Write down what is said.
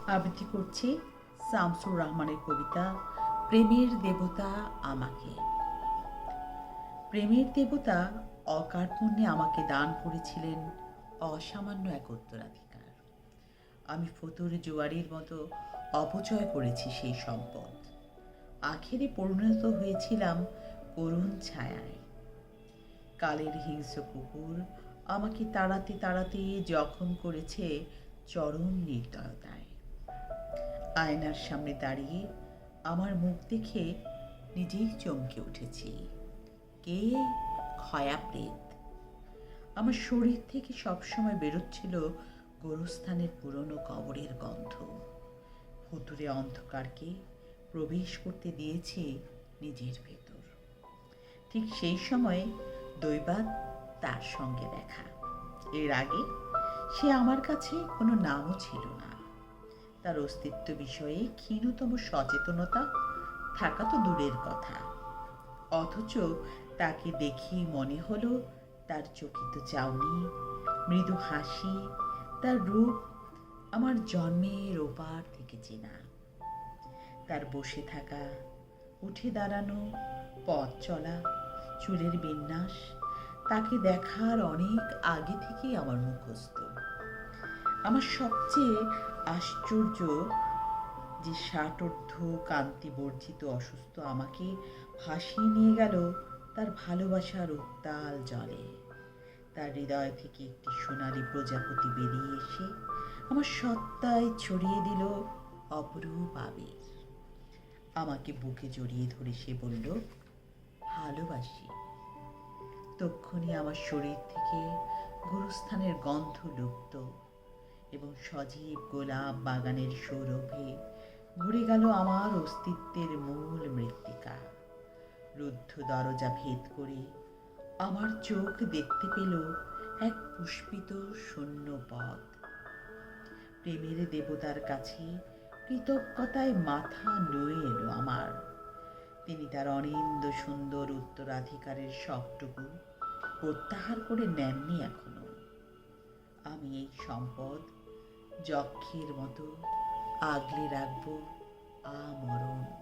আবৃত্তি করছি শামসুর রহমানের কবিতা প্রেমের দেবতা আমাকে। প্রেমের দেবতা অকার্পণ্যে আমাকে দান করেছিলেন অসামান্য এক উত্তরাধিকার। আমি ফতুর জোয়ারির মতো অপচয় করেছি সেই সম্পদ। আখেরে পরিণত হয়েছিলাম করুণ ছায়ায়। কালের হিংস্র কুকুর আমাকে তাড়াতে তাড়াতে জখম করেছে চরম নির্দয়তায়। আয়নার সামনে দাঁড়িয়ে আমার মুখ দেখে নিজেই চমকে উঠেছি। কে? খয়া প্রেত। আমার শরীর থেকে সবসময় বেরোচ্ছিল গোরস্থানের পুরনো কবরের গন্ধ। ভুতুরে অন্ধকারকে প্রবেশ করতে দিয়েছি নিজের ভেতর। ঠিক সেই সময় দৈবাৎ তার সঙ্গে দেখা। এর আগে সে আমার কাছে কোনো নামও ছিল না। তার অস্তিত্ব বিষয়ে ক্ষীণতম সচেতনতা থাকা তো দূরের কথা, অথচ তাকে দেখেই মনে হলো তার চকিত চাউনি, মৃদু হাসি, তার রূপ আমার জন্মের ওপার থেকে চেনা। তার বসে থাকা, উঠে দাঁড়ানো, পথ চলা, চুলের বিন্যাস তাকে দেখার অনেক আগে থেকেই আমার মুখস্থ। আমার সবচেয়ে আশ্চর্য যে ষাটোর্ধ্ব কান্তি বর্জিত অসুস্থ আমাকে ভাসিয়ে নিয়ে গেল তার ভালোবাসার উত্তাল জলে। তার হৃদয় থেকে একটি সোনালী প্রজাপতি বেরিয়ে এসে আমার সত্তায় ছড়িয়ে দিল অপরূপ আবির। আমাকে বুকে জড়িয়ে ধরে সে বলল, ভালোবাসি। তক্ষুনি আমার শরীর থেকে গোরস্থানের গন্ধ লুপ্ত এবং সজীব গোলাপ বাগানের সৌরভে ঘুরে গেল আমার অস্তিত্বের মূল মৃত্তিকা। রুদ্ধ দরজা ভেদ করে আমার চোখ দেখতে পেল এক পুষ্পিত শূন্য পথ। প্রেমের দেবতার কাছে কৃতজ্ঞতায় মাথা নুয়ে এলো আমার। তিনি তার অনিন্দ সুন্দর উত্তরাধিকারের সবটুকু প্রত্যাহার করে নেননি এখনো। আমি এই সম্পদ যক্ষের মতো আগলে রাখবো আমরণ।